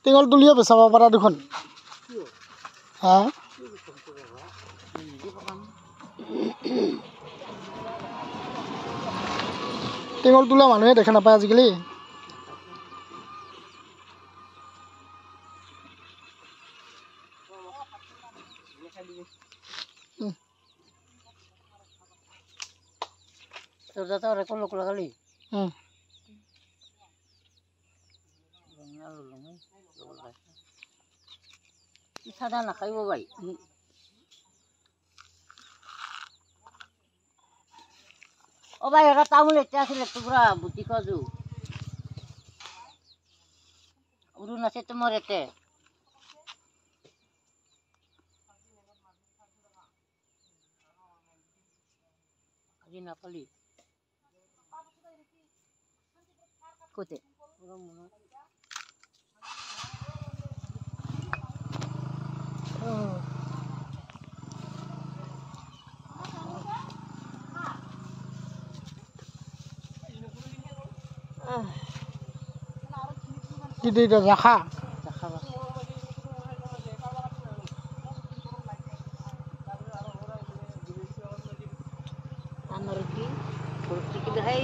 টেঙল তুলিও বেচাব পাৰা দেখোন হা টেঙল তোলা মানুহে দেখা নাপায় আজিকালি Sudah rekon lo kali. Sada nak kayu bayi. Oh bayi, rata tamu leceh sih lektu bra, buti kazu. Urus nasi temor ete. Aji nak kali. Kote. Kita itu zakha. Amargi, kursi kita hai.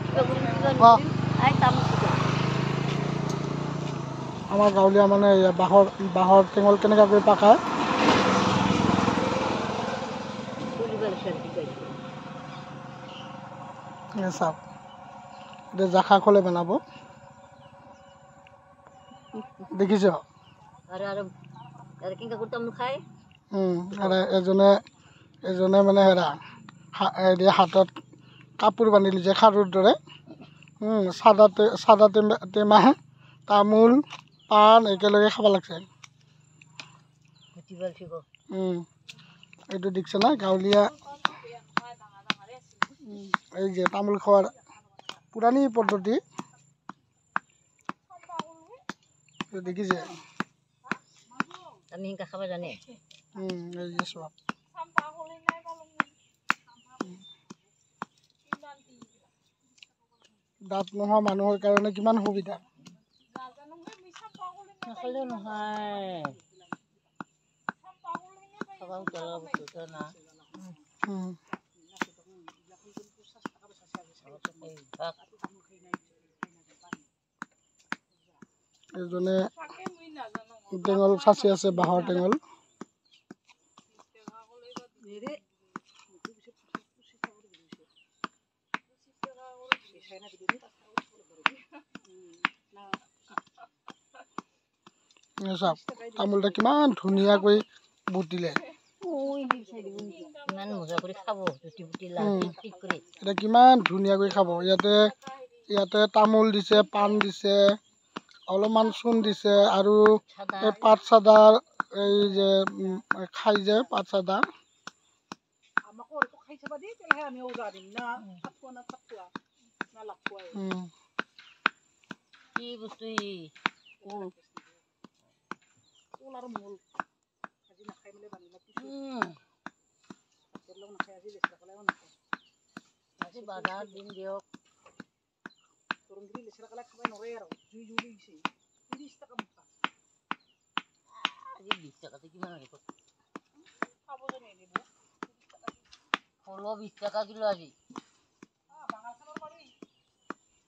Kita kursi hai tamu kita. Amar gaulya mane bahor টেঙল কেনেকা কৰি পাকা সব এটা জাখা খোলে বানাবো দেখিছ আৰে আৰে আৰে কিংকা কৰতাম খাই আৰে এজনে মানে হেৰা হাতত কাপোৰ বান্ধি লিছে খাৰুৰ দৰে সাদা টেমা তামোল পান একেলগে খাব লাগছে এইটো দেখছে না গাঁৱলীয়া এই যে তামোল খোৱাৰ পুরানি পদ্ধতি দেখিছে আমি হিংকা খাবা জানে এই যে সব দাঁত নোহোৱা মানুহৰ কাৰণে কিমান সুবিধা নাখালেও নহয় খাবাও জ্বলা বস্তু না এজনে টেঙল সাঁচি আছে বাঁহৰ টেঙল সব তামোলটা কিমান ধুনীয়াকৈ বুটিলে ইমান মজা কৰি খাব জুতি বুটি লাজি ঠিক কৰি এটা কিমান ধুনীয়াকৈ খাব ইয়াতে তামোল দিছে পান দিছে অলপমান চূণ দিছে আৰু এই পাত চাদা এই যে খাই যে পাত চাদা আমাকো ওরকম খাইছে বাদি তেলে আমিও জানিম না ফাটুয়া না লাকুয়া কি বস্তু ওল আর মূল আজি না খাই মিলে বানিলা তেলও না খাই আজি লেসরা কলাও না আজি বাজার দিন দিয়ক তরুণগিরি লেসরা কলা খাবাই নরে আর জুই জুই দিছে 30 টাকা মুঠা আজি 20 টাকাতে কিমান লাগে খাবো জানি নিব 20 টাকা কিলো আজি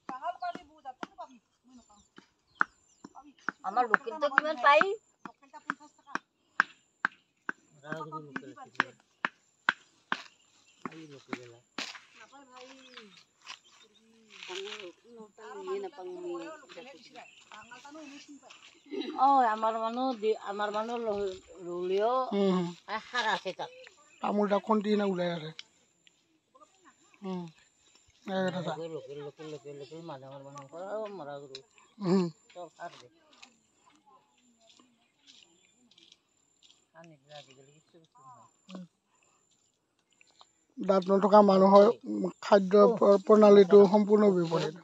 বাঙাল পাবি বুঝা তুমি পাবি মই নপাও আমার লোকেলটা কিমান পাই লোকেলটা 50 টাকা রাগুরি লোকেল আই লোকেল না ভাই ভাই আমার মানুহ রুলিও হার আছে তাক তামোলটা খুন্দি না ওলাই আছে লোকেল লোকেল লোকেল লোকেল মাঝে আমার মানুষ মরা গরু সব হার দে আজিকালি কিছু দাঁত নথকা মানুহৰ খাদ্য প্ৰণালীটো সম্পূৰ্ণ বিপৰীত